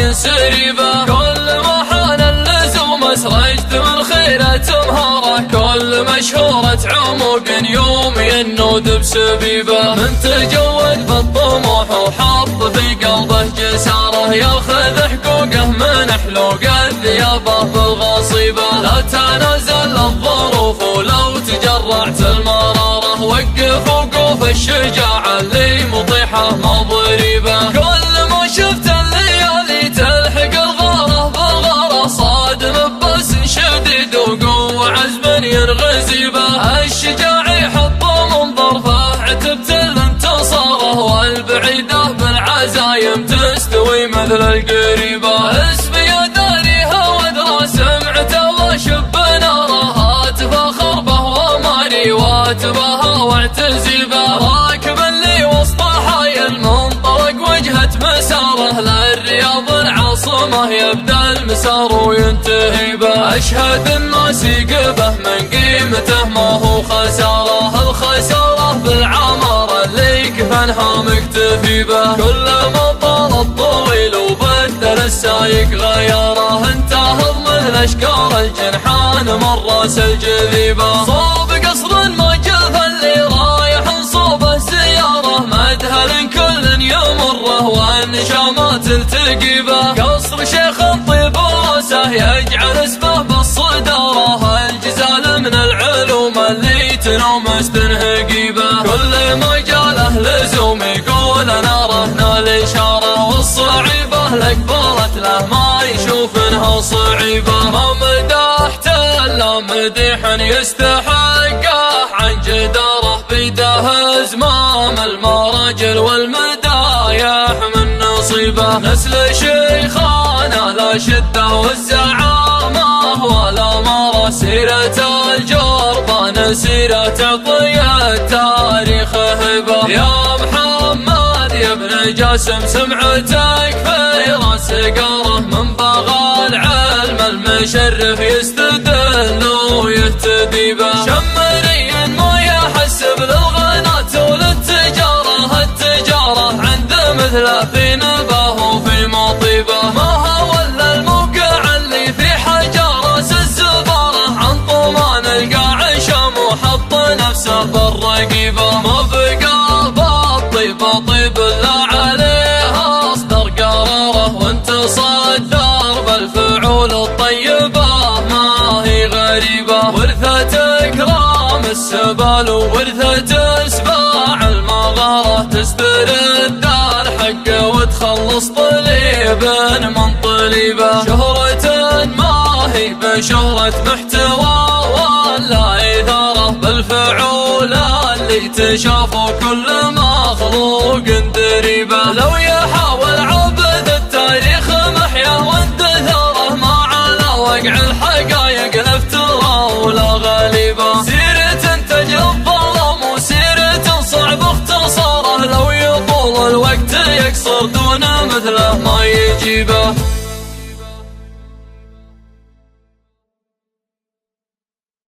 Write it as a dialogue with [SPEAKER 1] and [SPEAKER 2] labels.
[SPEAKER 1] ينسربه. كل ما حان اللزوم اسرجت من خيرة مهاره، كل مشهورة عموق يوم ينود بسبيبه. من تجود بالطموح وحط في قلبه جساره، ياخذ حقوقه من حلوق الثيابه بالغصيبه. لا تنازل الظروف ولو تجرعت المراره، وقف وقوف الشجاعة اللي مطيحه مضربه. كل ما شفت الليالي تلحق الغاره بالغاره، صادم بس شديد وقوة عزم ينغزبه. الشجاع يحط من ظرفه عتبت الانتصاره، والبعيده بالعزايم تستوي مثل القريبه. اسمي يا داريها وادرى سمعته وشب ناره، تفاخر به وماني واتباها واعتزبه. راكب اللي وسط حايل منطلق وجهة مساره، للرياض العاصمة يبدأ المسار وينتهي به. أشهد الناس يقبه من قيمته ما هو خسارة، الخسارة بالعمارة اللي كفنها مكتفي به. كل ما طال الطويل وبدل السايق غياره، انتهض من اشكار الجنحان من راس الجذيبه. صوب قصر ما جلف اللي رايح صوبه زياره، مدهل كل يمره والنشامات تلتقي به. قصر شيخ الطيب وراسه يجعل اسمه بالصداره، الجزال من العلوم اللي تنوم تنهقي به. كل ما جاله لزوم يقول انا رهنا الاشاره، والصعيبه لقبلت له ما يشوف انها صعيبه. ما مدحته الا مديح يستحقه، عن جداره بيده ازمام المراجل والمدايح من نصيبه. نسل شيخانا لا شده والزعامه، ولا مر سيرة الجربان سيرة تعطي التاريخ هبه. يا محمد يا ابن جاسم سمعتك في راس قاره، من بغى العلم المشرف يستدل ويهتدي به. شمري ما يحسب للغنات وللتجاره، التجاره عند مثله في نباه وفي مطيبه. ما هو الا الموقع اللي في حجر الزباره، عن طمان القاع شم وحط نفسه بالرقيبه. ما بقى بالطيبه طيب الا عليها اصدر قراره، وانت صدر بالفعول الطيبه ما هي غريبه. ورثة اكرام السبال وورثة اسباع المغاره، تسترد الحق وتخلص طليب من طليبه. شهرة ما هي بشهرة محتوى ولا إثارة، بالفعول اللي تشافوا كل مخلوق دريبه. لو يحاول عبد التاريخ محيا واندثاره، ما على وقع الحقايق الافتراء ولا غالبه. سيرة تجرب ظلم وسيرة صعب اختصاره، لو يطول الوقت يقصر دون مثله ما يجيبه.